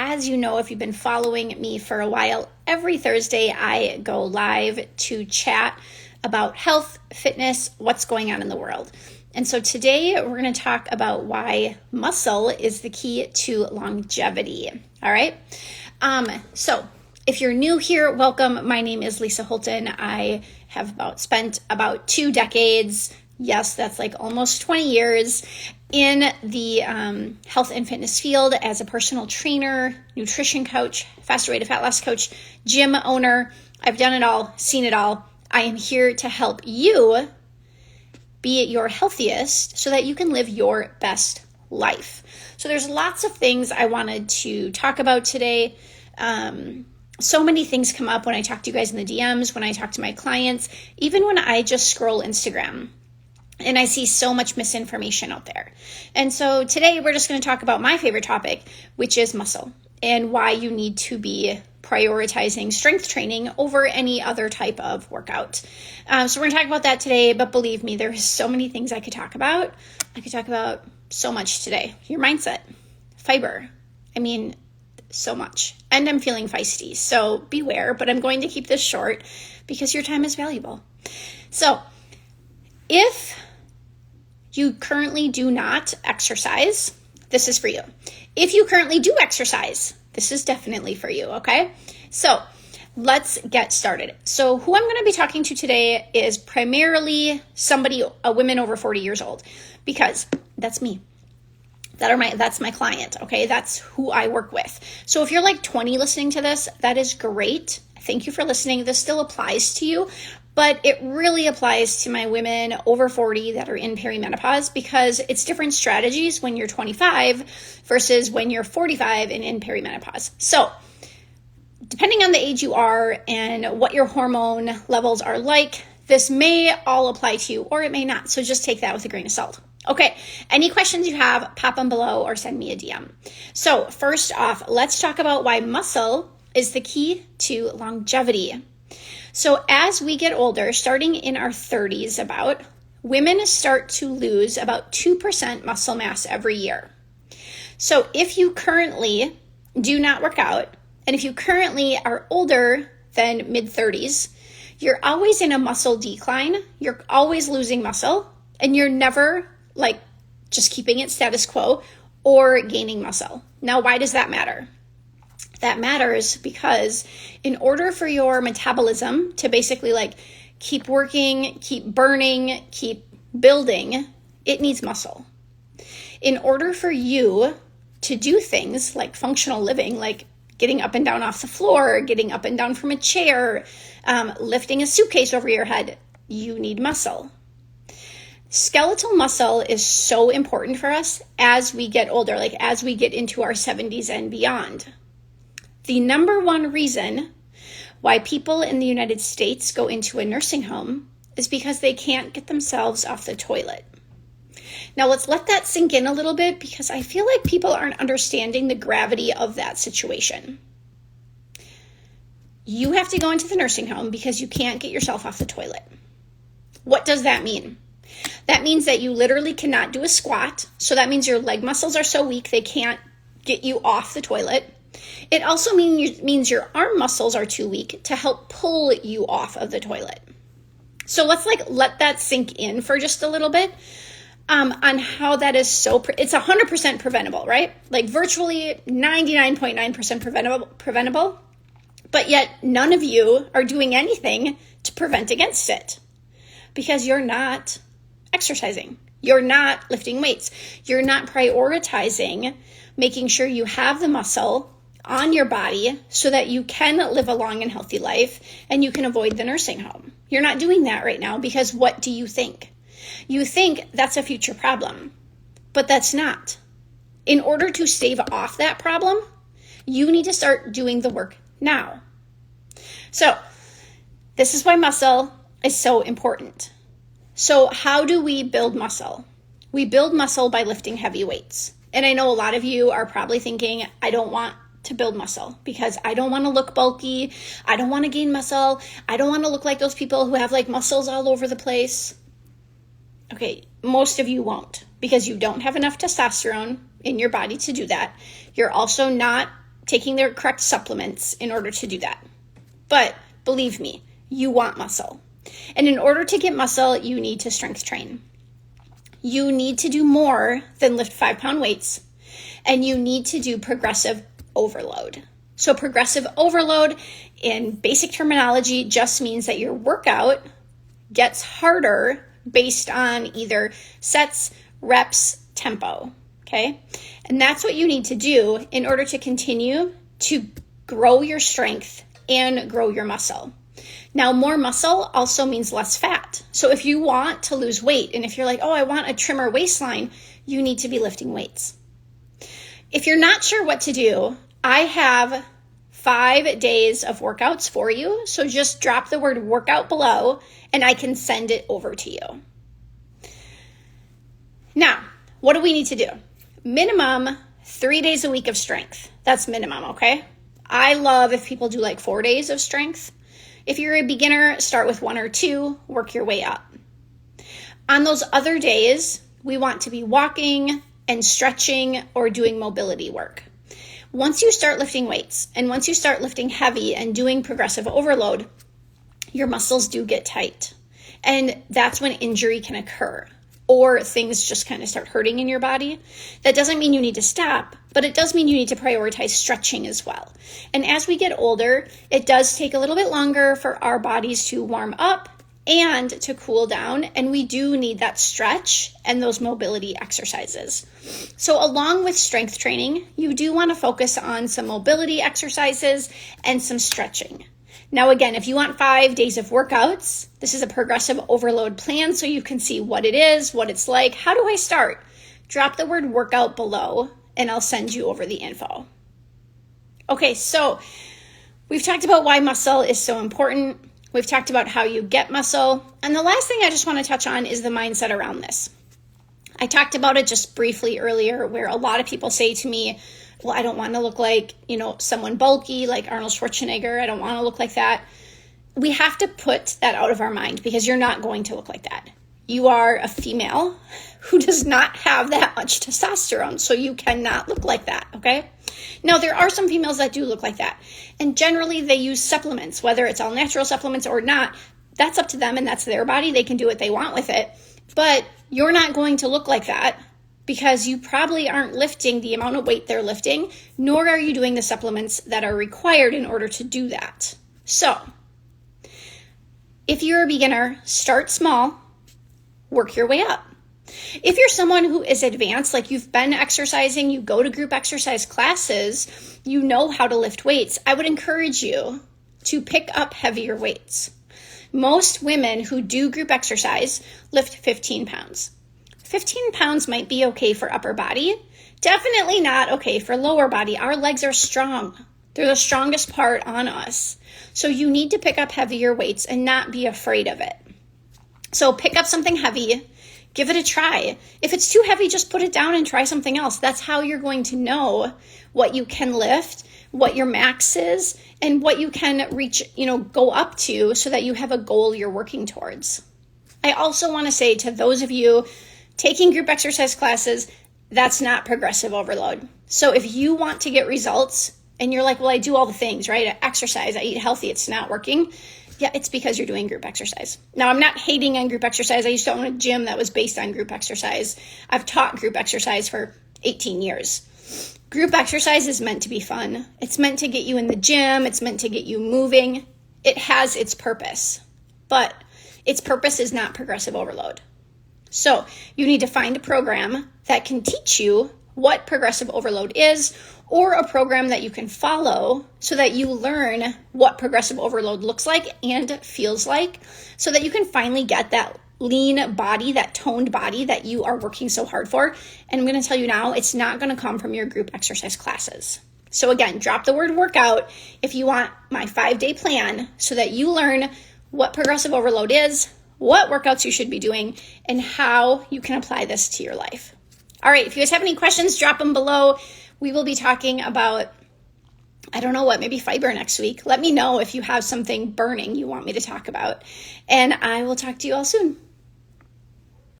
as you know, if you've been following me for a while, every Thursday I go live to chat about health, fitness, what's going on in the world. And so today we're going to talk about why muscle is the key to longevity. All right. So if you're new here, welcome. My name is Lisa Holton. I have spent about 2 decades. Yes, that's like almost 20 years in the health and fitness field as a personal trainer, nutrition coach, faster way to fat loss coach, gym owner. I've done it all, seen it all. I am here to help you be at your healthiest so that you can live your best life. So there's lots of things I wanted to talk about today. So many things come up when I talk to you guys in the DMs, when I talk to my clients, even when I just scroll Instagram. And I see so much misinformation out there. And so today we're just going to talk about my favorite topic, which is muscle, and why you need to be prioritizing strength training over any other type of workout. So we're going to talk about that today, but believe me, there's so many things I could talk about. I could talk about so much today. Your mindset, fiber, so much. And I'm feeling feisty, so beware, but I'm going to keep this short because your time is valuable. So if you currently do not exercise, this is for you. If you currently do exercise, this is definitely for you, okay? So let's get started. So who I'm going to be talking to today is primarily a women over 40 years old, because that's me. That's my client, okay? That's who I work with. So if you're like 20 listening to this, that is great. Thank you for listening. This still applies to you, but it really applies to my women over 40 that are in perimenopause, because it's different strategies when you're 25 versus when you're 45 and in perimenopause. So depending on the age you are and what your hormone levels are like, this may all apply to you or it may not. So just take that with a grain of salt. Okay, any questions you have, pop them below or send me a DM. So first off, let's talk about why muscle is the key to longevity. So as we get older, starting in our 30s women start to lose about 2% muscle mass every year. So if you currently do not work out, and if you currently are older than mid-30s, you're always in a muscle decline, you're always losing muscle, and you're never just keeping it status quo or gaining muscle. Now, why does that matter? That matters because in order for your metabolism to basically keep working, keep burning, keep building, it needs muscle. In order for you to do things like functional living, like getting up and down off the floor, getting up and down from a chair, lifting a suitcase over your head, you need muscle. Skeletal muscle is so important for us as we get older, as we get into our 70s and beyond. The number one reason why people in the United States go into a nursing home is because they can't get themselves off the toilet. Now let's let that sink in a little bit, because I feel like people aren't understanding the gravity of that situation. You have to go into the nursing home because you can't get yourself off the toilet. What does that mean? That means that you literally cannot do a squat. So that means your leg muscles are so weak they can't get you off the toilet. It also means your arm muscles are too weak to help pull you off of the toilet. So let's let that sink in for just a little bit on how that is it's 100% preventable, right? Virtually 99.9% preventable, but yet none of you are doing anything to prevent against it because you're not exercising. You're not lifting weights. You're not prioritizing making sure you have the muscle on your body so that you can live a long and healthy life and you can avoid the nursing home. You're not doing that right now because what do you think? You think that's a future problem, but that's not. In order to stave off that problem, you need to start doing the work now. So this is why muscle is so important. So how do we build muscle? We build muscle by lifting heavy weights. And I know a lot of you are probably thinking, I don't want to build muscle because I don't want to look bulky. I don't want to gain muscle. I don't want to look like those people who have muscles all over the place. Okay, most of you won't because you don't have enough testosterone in your body to do that. You're also not taking their correct supplements in order to do that. But believe me, you want muscle. And in order to get muscle, you need to strength train. You need to do more than lift 5-pound weights, and you need to do progressive overload. So progressive overload in basic terminology just means that your workout gets harder based on either sets, reps, tempo, okay? And that's what you need to do in order to continue to grow your strength and grow your muscle. Now, more muscle also means less fat. So if you want to lose weight, and if you're like, oh, I want a trimmer waistline, you need to be lifting weights. If you're not sure what to do, I have 5 days of workouts for you. So just drop the word workout below and I can send it over to you. Now, what do we need to do? Minimum 3 days a week of strength. That's minimum, okay? I love if people do like 4 days of strength. If you're a beginner, start with 1 or 2, work your way up. On those other days, we want to be walking and stretching or doing mobility work. Once you start lifting weights and once you start lifting heavy and doing progressive overload, your muscles do get tight. And that's when injury can occur or things just kind of start hurting in your body. That doesn't mean you need to stop, but it does mean you need to prioritize stretching as well. And as we get older, it does take a little bit longer for our bodies to warm up and to cool down, and we do need that stretch and those mobility exercises. So along with strength training, you do want to focus on some mobility exercises and some stretching. Now again, if you want 5 days of workouts, this is a progressive overload plan so you can see what it is, what it's like. How do I start? Drop the word workout below and I'll send you over the info. Okay, so we've talked about why muscle is so important. We've talked about how you get muscle. And the last thing I just want to touch on is the mindset around this. I talked about it just briefly earlier where a lot of people say to me, well, I don't want to look like, someone bulky like Arnold Schwarzenegger. I don't want to look like that. We have to put that out of our mind because you're not going to look like that. You are a female who does not have that much testosterone, so you cannot look like that, okay? Now, there are some females that do look like that, and generally they use supplements, whether it's all natural supplements or not. That's up to them, and that's their body. They can do what they want with it, but you're not going to look like that because you probably aren't lifting the amount of weight they're lifting, nor are you doing the supplements that are required in order to do that. So, if you're a beginner, start small, work your way up. If you're someone who is advanced, like you've been exercising, you go to group exercise classes, you know how to lift weights, I would encourage you to pick up heavier weights. Most women who do group exercise lift 15 pounds. 15 pounds might be okay for upper body, definitely not okay for lower body. Our legs are strong. They're the strongest part on us. So you need to pick up heavier weights and not be afraid of it. So pick up something heavy, give it a try. If it's too heavy, just put it down and try something else. That's how you're going to know what you can lift, what your max is, and what you can reach, go up to so that you have a goal you're working towards. I also want to say to those of you taking group exercise classes, that's not progressive overload. So if you want to get results and you're like, well, I do all the things, right? I exercise, I eat healthy, it's not working. Yeah, it's because you're doing group exercise. Now, I'm not hating on group exercise. I used to own a gym that was based on group exercise. I've taught group exercise for 18 years. Group exercise is meant to be fun. It's meant to get you in the gym. It's meant to get you moving. It has its purpose, but its purpose is not progressive overload. So you need to find a program that can teach you what progressive overload is, or a program that you can follow so that you learn what progressive overload looks like and feels like, so that you can finally get that lean body, that toned body that you are working so hard for. And I'm going to tell you now, it's not going to come from your group exercise classes. So again, drop the word workout if you want my 5-day plan so that you learn what progressive overload is, what workouts you should be doing, and how you can apply this to your life. All right, if you guys have any questions, drop them below. We will be talking about, maybe fiber next week. Let me know if you have something burning you want me to talk about. And I will talk to you all soon.